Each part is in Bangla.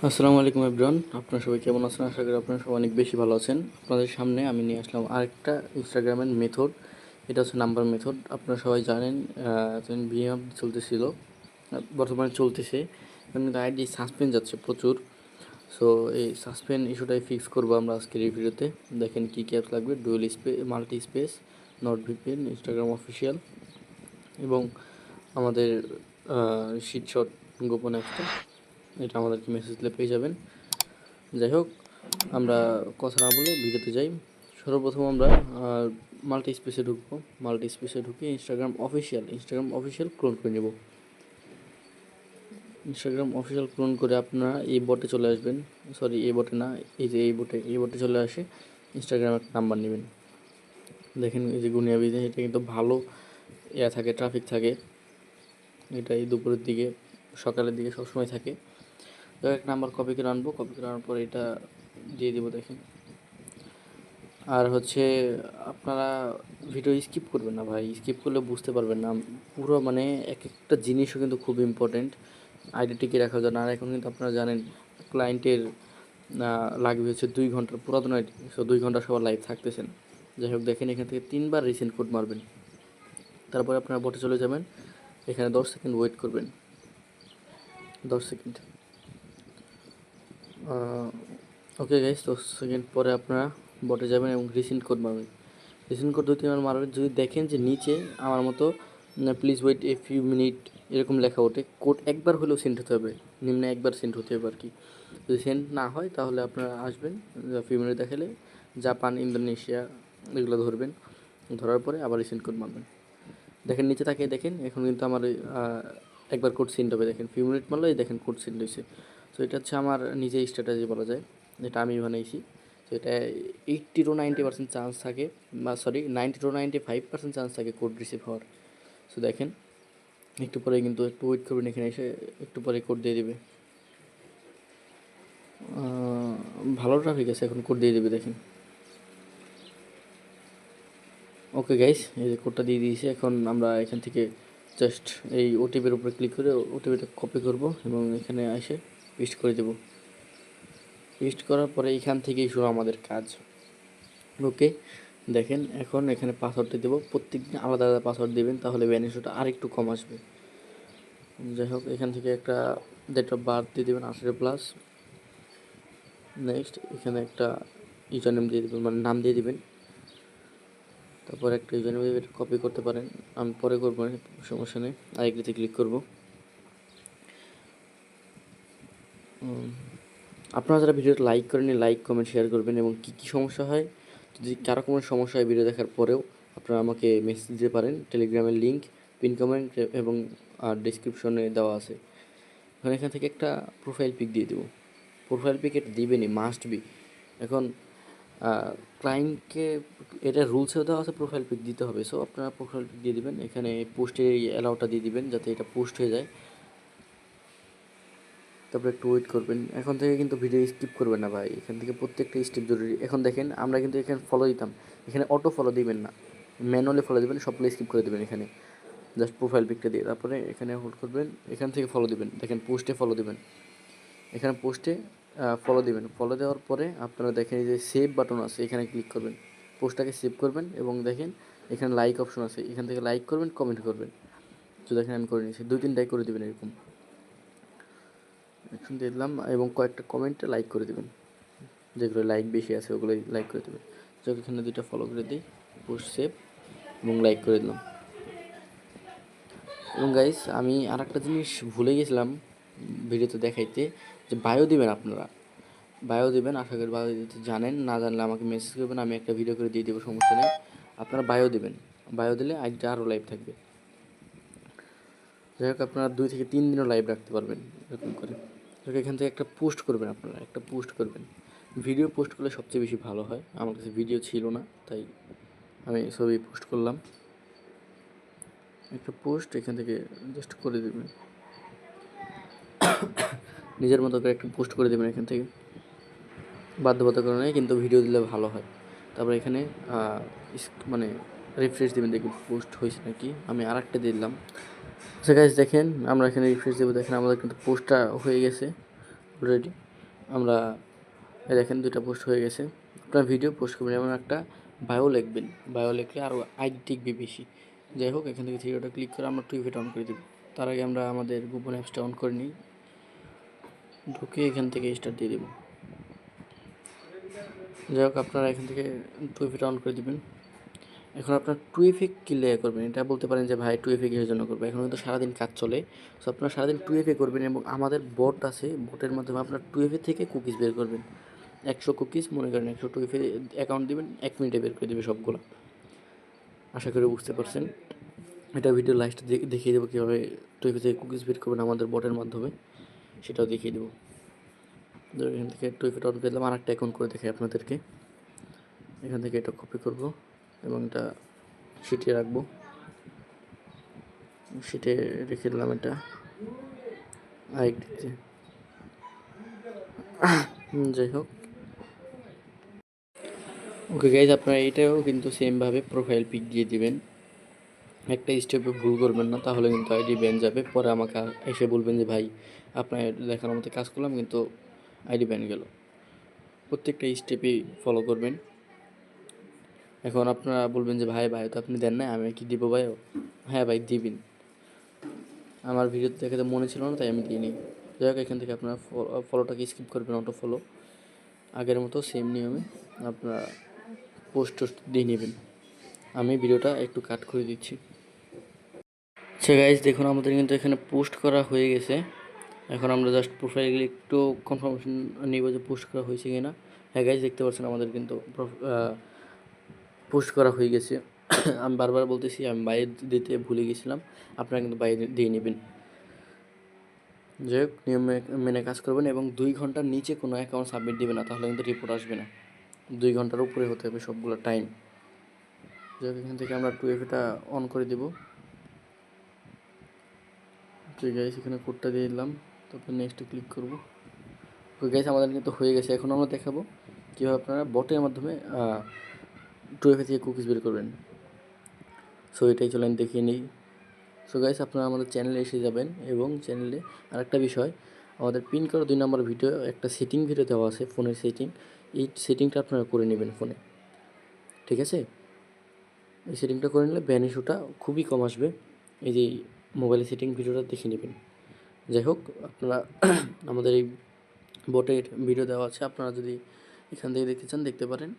আসসালামু আলাইকুম এভরিওয়ান, আপনারা সবাই কেমন আছেন? আশা করি আপনারা সবাই অনেক বেশি ভালো আছেন। আপনাদের সামনে আমি নিয়ে আসলাম আরেকটা ইনস্টাগ্রামের মেথড। এটা হচ্ছে নাম্বার মেথড। আপনারা সবাই জানেন ভিএম চলতেছিল, বর্তমানে চলতেছে। এখন কিন্তু আইডি সাসপেন্ড যাচ্ছে প্রচুর। সো এই সাসপেন্ড ইস্যুটাই ফিক্স করবো আমরা আজকের এই ভিডিওতে। দেখেন কী কী অ্যাপ লাগবে: dual space, multi space, not VPN, Instagram official এবং আমাদের শিটশট গোপন অ্যাপটা। এটা আমাদেরকে মেসেজ দিলে পেয়ে যাবেন। যাই হোক, আমরা কথা না বলে ভিডিওতে যাই। সর্বপ্রথম আমরা মাল্টি স্পেসে ঢুকবো। মাল্টি স্পেসে ঢুকে ইনস্টাগ্রাম অফিসিয়াল ক্লোন করে নেব। ইনস্টাগ্রাম অফিসিয়াল ক্লোন করে আপনারা এই বটে চলে আসবেন। সরি, এই বটে না, এই যে এই বটে চলে আসে ইনস্টাগ্রামের নাম্বার নেবেন। দেখেন এই যে গুনিয়া বিজে, এটা কিন্তু ভালো থাকে, ট্রাফিক থাকে। এটা এই দুপুরের দিকে, সকালের দিকে সবসময় থাকে। তো এক নাম্বার কপি করে আনবো। কপি করে আনার পর এটা দিয়ে দেবো। দেখেন, আর হচ্ছে আপনারা ভিডিও স্কিপ করবেন না ভাই, স্কিপ করলে বুঝতে পারবেন না পুরো। মানে এক একটা জিনিসও কিন্তু খুব ইম্পর্টেন্ট আইডি টিকে রাখার জন্য। আর এখন কিন্তু আপনারা জানেন ক্লায়েন্টের লাগবে হচ্ছে 2 ঘন্টার পুরাতন আইডি। সো 2 ঘন্টা সবার লাইভ থাকতেছেন। যাই হোক, দেখেন এখান থেকে 3বার রিসেন্ট কোড মারবেন। তারপরে আপনারা বটে চলে যাবেন। এখানে 10 সেকেন্ড ওয়েট করবেন। 10 সেকেন্ড। ওকে গাইস, 10 সেকেন্ড পরে আপনারা বটে যাবেন এবং রিসেন্ট কোড মারবেন। রিসেন্ট কোড 2-3বার মারবেন। যদি দেখেন যে নিচে আমার মতো please wait a few minutes এরকম লেখা ওঠে, কোড একবার হলেও সেন্ড হতে হবে, নিম্নে একবার সেন্ড হতে হবে আর কি। যদি সেন্ড না হয় তাহলে আপনারা আসবেন, ফিউ মিনিট দেখালে জাপান, ইন্দোনেশিয়া এগুলো ধরবেন। ধরার পরে আবার রিসেন্ট কোড মারবেন। দেখেন নিচে তাকিয়ে দেখেন, এখন কিন্তু আমার একবার কোড সেন্ড হবে। দেখেন ফিউ মিনিট মারলো, এই দেখেন কোড সেন্ড হয়েছে। তো এটা হচ্ছে আমার নিজের স্ট্র্যাটেজি বলা যায়, যেটা আমি বানাইছি। তো এটা 80-90% চান্স থাকে, বা সরি 90-95% চান্স থাকে কোড রিসিভ হওয়ার। সো দেখেন, একটু পরে কিন্তু একটু ওয়েট করবেন, এখানে এসে একটু পরে কোড দিয়ে দেবে। ভালো ট্রাফিক আছে, এখন কোড দিয়ে দেবে। দেখেন, ওকে গাইস, এই যে কোডটা দিয়ে দিয়েছে। এখন আমরা এখান থেকে জাস্ট এই ওটিপির উপরে ক্লিক করে ওটিপিটা কপি করব এবং এখানে এসে পেস্ট করে দেব। পেস্ট করার পরে এখান থেকেই শুরু আমাদের কাজ। ওকে, দেখেন এখন এখানে পাসওয়ার্ডটা দেবো। প্রত্যেকদিন আলাদা আলাদা পাসওয়ার্ড দেবেন, তাহলে ভ্যানিশটা আর একটু কম আসবে। যাই হোক, এখান থেকে একটা ডেট অফ বার্থ দিয়ে দেবেন 18+। নেক্সট এখানে একটা ইউজার নেম দিয়ে দেবেন, মানে নাম দিয়ে দেবেন। তারপর একটা ইউজার নেম দিয়ে কপি করতে পারেন, আমি পরে করবো, সমস্যা নেই। আরেকটিতে ক্লিক করব। আপনারা যারা ভিডিওটা লাইক করেন, লাইক কমেন্ট শেয়ার করবেন। এবং কী কী সমস্যা হয়, যদি কারো কোনো সমস্যা হয় ভিডিও দেখার পরেও, আপনারা আমাকে মেসেজ দিতে পারেন। টেলিগ্রামের লিঙ্ক পিন কমেন্ট এবং ডিসক্রিপশনে দেওয়া আছে। এখান থেকে একটা প্রোফাইল পিক দিয়ে দেবো। প্রোফাইল পিক এটা দিবেনই, মাস্ট বি। এখন ক্লায়েন্টকে এটা রুলসেও দেওয়া আছে, প্রোফাইল পিক দিতে হবে। সো আপনারা প্রোফাইল পিক দিয়ে দেবেন। এখানে পোস্টের অ্যালাউটা দিয়ে দিবেন যাতে এটা পোস্ট হয়ে যায়। তারপরে একটু ওয়েট করবেন। এখন থেকে কিন্তু ভিডিও স্কিপ করবেন না ভাই, এখান থেকে প্রত্যেকটা স্টেপ জরুরি। এখন দেখেন, আমরা কিন্তু এখানে ফলো দিতাম, এখানে অটো ফলো দিবেন না, ম্যানুয়ালি ফলো দিবেন, সবগুলো স্কিপ করে দেবেন। এখানে জাস্ট প্রোফাইল পিকটা দিয়ে তারপরে এখানে হোল্ড করবেন, এখান থেকে ফলো দিবেন। দেখেন পোস্টে ফলো দিবেন, এখানে পোস্টে ফলো দিবেন। ফলো দেওয়ার পরে আপনারা দেখেন এই যে সেভ বাটন আছে, এখানে ক্লিক করবেন, পোস্টটাকে সেভ করবেন এবং দেখেন এখানে লাইক অপশন আছে, এখান থেকে লাইক করবেন, কমেন্ট করবেন। তো দেখেন আমি করে নিয়েছি, 2-3টাই করে দেবেন এরকম। এখন দিলাম এবং কয়েকটা কমেন্টে লাইক করে দেবেন, যেগুলো লাইক বেশি আছে ওগুলোই লাইক করে দেবেন। যাক, এখানে 2টা ফলো করে দিই, পোস্ট সেভ এবং লাইক করে দিলাম। এবং গাইস, আমি আর একটা জিনিস ভুলে গেছিলাম ভিডিওতে দেখাইতে, যে বায়ো দিবেন আপনারা। বায়ো দিবেন, আশা করি বায়ো দিতে জানেন। না জানলে আমাকে মেসেজ করবেন, আমি একটা ভিডিও করে দিয়ে দেবো, সমস্যা নেই। আপনারা বায়ো দিবেন, বায়ো দিলে আইডিটা আরও লাইভ থাকবে। যাই হোক, আপনারা 2 থেকে 3 দিনও লাইভ রাখতে পারবেন এরকম করে। এখান থেকে একটা পোস্ট করবেন, আপনারা একটা পোস্ট করবেন। ভিডিও পোস্ট করলে সবচেয়ে বেশি ভালো হয়। আমার কাছে ভিডিও ছিল না, তাই আমি ছবি পোস্ট করলাম। একটা পোস্ট এখান থেকে জাস্ট করে দেবেন, নিজের মতো করে একটা পোস্ট করে দেবেন এখান থেকে। বাধ্যবাধকতা নেই, কিন্তু ভিডিও দিলে ভালো হয়। তারপর এখানে মানে রিফ্রেশ দেবেন, দেখবেন পোস্ট হয়েছে নাকি। আমি আর একটা দিলাম। আচ্ছা গাইস, দেখেন আমরা এখানে রিফ্রেশ দেবো, দেখেন আমাদের কিন্তু পোস্টটা হয়ে গেছে অলরেডি। আমরা দেখেন 2টা পোস্ট হয়ে গেছে। আপনার ভিডিও পোস্ট করবেন এবং একটা বায়ো লিখবেন। বায়ো লিখলে আরও আইডি টিকবে বেশি। যাই হোক, এখান থেকে থ্রি ক্লিক করে আমরা টুইফিট অন করে দেব। তার আগে আমরা আমাদের গোপন অ্যাপসটা অন করে নিই, ঢুকে এখান থেকে স্টার্ট দিয়ে দেব। যাই হোক, আপনারা এখান থেকে টুইফিট অন করে দেবেন। এখন আপনার টুইফে ক্লিয়ার করবেন। এটা বলতে পারেন যে ভাই টুইফে কিসের জন্য করবে, এখন কিন্তু সারাদিন কাজ চলে। সো আপনারা সারাদিন টুইফে করবেন এবং আমাদের বট আছে, বটের মাধ্যমে আপনার টুইফে থেকে কুকিজ বের করবেন। 100 কুকিজ মনে করেন, 100 টুইফে অ্যাকাউন্ট দিবেন, 1 মিনিটে বের করে দেবে সবগুলো। আশা করি বুঝতে পারছেন। এটা ভিডিও লাস্টে দেখিয়ে দেবো কীভাবে টুইফে থেকে কুকিজ বের করবেন আমাদের বটের মাধ্যমে, সেটাও দেখিয়ে দেবো। এখান থেকে টুইফে অন করে দিলাম, আর একটা অ্যাকাউন্ট করে দেখাই আপনাদেরকে। এখান থেকে এটা কপি করব এবং এটা শিটে রাখবো, শিটে রেখে দিলাম এটা আরেকটিতে। যাই হোক, ওকে গাইজ, আপনারা এটাও কিন্তু সেমভাবে প্রোফাইল পিক দিয়ে দিবেন। একটা স্টেপে ভুল করবেন না, তাহলে কিন্তু আইডি ব্যান যাবে। পরে আমাকে এসে বলবেন যে ভাই আপনার দেখানোর মতো কাজ করলাম কিন্তু আইডি ব্যান গেল। প্রত্যেকটা স্টেপই ফলো করবেন। এখন আপনারা বলবেন যে ভাই তো আপনি দেন না, আমি কি দিব ভাইও? হ্যাঁ ভাই দিবেন, আমার ভিডিওতে দেখাতে মনে ছিল না তাই আমি দিইনি। যাই হোক, এখান থেকে আপনারা ফলোটাকে স্কিপ করবেন, অটো ফলো। আগের মতো সেম নিয়মে আপনারা পোস্ট দিয়ে নেবেন। আমি ভিডিওটা একটু কাট করে দিচ্ছি। আচ্ছা গাইজ, দেখুন আমাদের কিন্তু এখানে পোস্ট করা হয়ে গেছে। এখন আমরা জাস্ট প্রোফাইলে একটু কনফার্মেশন নিব যে পোস্ট করা হয়েছে কি না। হ্যাঁ গাইজ, দেখতে পাচ্ছেন আমাদের কিন্তু পোস্ট করা হয়ে গেছে। আমি বারবার বলতেছি, আমি বাইরে দিতে ভুলে গেছিলাম, আপনারা কিন্তু বাইরে দিয়ে নেবেন। যাই হোক, নিয়ম মেনে কাজ করবেন এবং 2 ঘন্টার নিচে কোনো অ্যাকাউন্ট সাবমিট দেবে না, তাহলে কিন্তু রিপোর্ট আসবে না। 2 ঘন্টার উপরে হতে হবে সবগুলো টাইম। যাই হোক, এখান থেকে আমরা টুইফেটা অন করে দেবো। ঠিক আছে, এখানে কোডটা দিয়ে দিলাম, তারপর নেক্সটে ক্লিক করব। ওকে গাইস, আমাদের কিন্তু হয়ে গেছে। এখন আমরা দেখাবো কীভাবে আপনারা বটের মাধ্যমে টুইফে থেকে কুকিজ বের করবেন। সো এটাই চলেন দেখিয়ে নিই। সো গাইস, আপনারা আমাদের চ্যানেলে এসে যাবেন এবং চ্যানেলে আরেকটা বিষয়, আমাদের পিন করা 2 নম্বর ভিডিও একটা সেটিং ভিডিও দেওয়া আছে, ফোনের সেটিং। এই সেটিংটা আপনারা করে নেবেন ফোনে, ঠিক আছে? এই সেটিংটা করে নিলে ব্যান ইস্যুটা খুবই কম আসবে। এই যে মোবাইলে সেটিং ভিডিওটা দেখে নেবেন। যাই হোক, আপনারা আমাদের এই বটের ভিডিও দেওয়া আছে, আপনারা যদি এখান থেকে দেখতে চান দেখতে পারেন।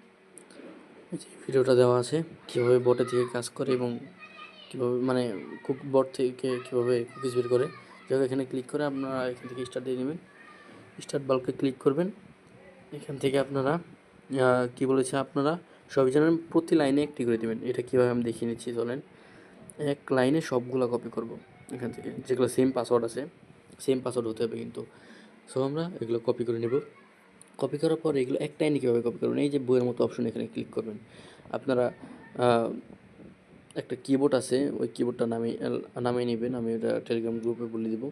এই যে ভিডিওটা দেওয়া আছে কীভাবে বটে থেকে কাজ করে এবং কীভাবে মানে বট থেকে কীভাবে কুকিজ বের করে। যাই হোক, এখানে ক্লিক করে আপনারা এখান থেকে স্টার্ট দিয়ে নেবেন। স্টার্ট বাল্বে ক্লিক করবেন। এখান থেকে আপনারা কী বলেছে, আপনারা সবই জানেন, প্রতি লাইনে একটি করে দেবেন। এটা কীভাবে আমি দেখিয়ে নিচ্ছি, চলেন। এক লাইনে সবগুলো কপি করব এখান থেকে, যেগুলো সেম পাসওয়ার্ড আছে, সেম পাসওয়ার্ড হতে হবে কিন্তু। সো আমরা এগুলো কপি করে নেব। কপি করার পর এগুলো এক লাইনে কীভাবে কপি করবেন, এই যে বইয়ের মতো অপশন, এখানে ক্লিক করবেন। আপনারা একটা কিবোর্ড আছে, ওই কিবোর্ডটা নামিয়ে নেবেন। আমি ওটা টেলিগ্রাম গ্রুপে বলে দেবো।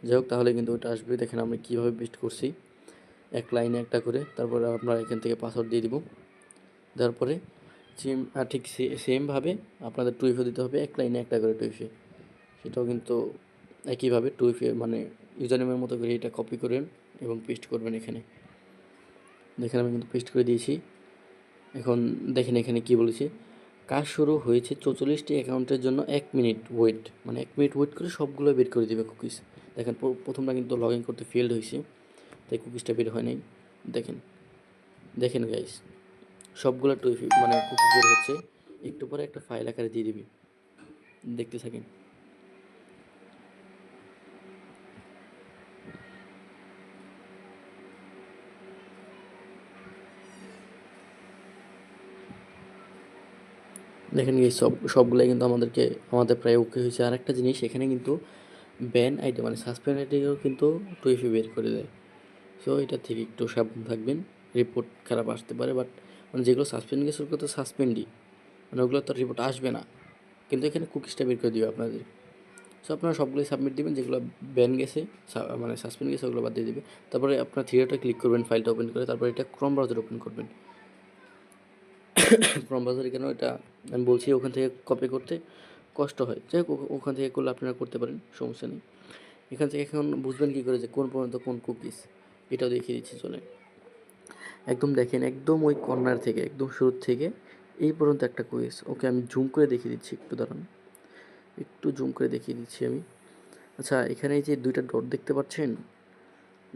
যাই হোক, তাহলে কিন্তু ওটা আসবে। দেখেন আমরা কীভাবে পেস্ট করছি, এক লাইনে একটা করে। তারপরে আপনারা এখান থেকে পাসওয়ার্ড দিয়ে দিব। দেওয়ার পরে ঠিক সেমভাবে আপনাদের টুইফে দিতে হবে, এক লাইনে একটা করে টুইফে। সেটাও কিন্তু একইভাবে টুইফে মানে ইউজারনেমের মতো করে এটা কপি করবেন এবং পেস্ট করবেন এখানে। দেখেন আমি কিন্তু পেস্ট করে দিয়েছি। এখন দেখেন এখানে কি বলেছে, কাজ শুরু হয়েছে 44টি অ্যাকাউন্টের জন্য 1 মিনিট ওয়েট, মানে 1 মিনিট ওয়েট করে সবগুলো বের করে দেবে কুকিজ। দেখেন প্রথমটা কিন্তু লগ ইন করতে ফেল্ড হয়েছে, তাই কুকিজটা বের হয় নাই। দেখেন দেখেন গাইস, সবগুলো মানে কুকিজ বের হচ্ছে। একটু পরে একটা ফাইল আকারে দিয়ে দিবি, দেখতে থাকেন। দেখেন এই সবগুলোই কিন্তু আমাদের প্রায় ওকে হয়েছে। আর একটা জিনিস, এখানে কিন্তু ব্যান আইডি মানে সাসপেন্ড আইডিও কিন্তু টুইফি বের করে দেয়। সো এটা থেকে একটু সাবধান থাকবেন, রিপোর্ট খারাপ আসতে পারে। বাট মানে যেগুলো সাসপেন্ড গেছে ওগুলো তো সাসপেন্ডই, মানে ওগুলো তো রিপোর্ট আসবে না, কিন্তু এখানে কুকিজটা বের করে দিবে আপনাদের। সো আপনারা সবগুলোই সাবমিট দেবেন, যেগুলো ব্যান গেছে মানে সাসপেন্ড গেছে ওগুলো বাদ দিয়ে দেবে। তারপরে আপনার থ্রিডটা ক্লিক করবেন, ফাইলটা ওপেন করে, তারপরে এটা ক্রোম ব্রাউজার ওপেন করবেন। ক্রোম ব্রাউজারে কেন এটা আমি বলছি, ওখান থেকে কপি করতে কষ্ট হয়। যাই হোক, ওখান থেকে করলে আপনারা করতে পারেন, সমস্যা নেই। এখান থেকে এখন বুঝবেন কী করে যে কোন পর্যন্ত কোন কুকিজ। এটাও দেখিয়ে দিচ্ছি, চলে একদম দেখেন, একদম ওই কর্নার থেকে একদম শুরুর থেকে এই পর্যন্ত একটা কুইজ। ওকে, আমি জুম করে দেখিয়ে দিচ্ছি, একটু দাঁড়ান, একটু জুম করে দেখিয়ে দিচ্ছি আমি। আচ্ছা, এখানে এই যে দুইটা ডট দেখতে পাচ্ছেন,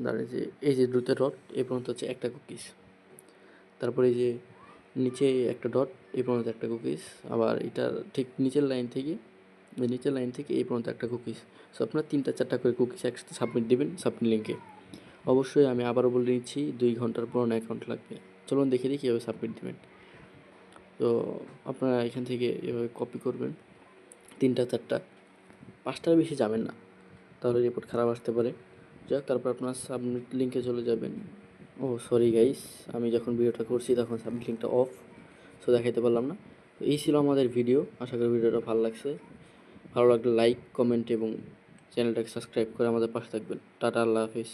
দাঁড়ান, যে এই যে দুটো ডট এই পর্যন্ত হচ্ছে একটা কুকিজ। তারপরে এই যে নিচে একটা ডট এই পর্যন্ত একটা কুকিজ। আবার এটার ঠিক নিচের লাইন থেকে এই পর্যন্ত একটা কুকিজ। সো আপনার 3-4টা করে কুকিজ একসাথে সাবমিট দেবেন সাবমিট লিঙ্কে। অবশ্যই আমি আবারও বলে দিচ্ছি, 2 ঘন্টার পুরো অ্যাকাউন্ট লাগবে। চলুন দেখে দিই কীভাবে সাবমিট দেবেন। তো আপনারা এখান থেকে এভাবে কপি করবেন 3-4টা, 5টার বেশি যাবেন না, তাহলে রিপোর্ট খারাপ আসতে পারে। যাক, তারপর আপনার সাবমিট লিঙ্কে চলে যাবেন। ও সরি গাইস, আমি যখন ভিডিওটা করছি তখন সাবমিট লিঙ্কটা অফ, সো দেখাইতে পারলাম না। তো এই ছিল আমাদের ভিডিও। আশা করি ভিডিওটা ভালো লাগছে। ভালো লাগলে লাইক, কমেন্ট এবং চ্যানেলটাকে সাবস্ক্রাইব করে আমাদের পাশে থাকবেন। টাটা, আল্লাহ হাফিজ।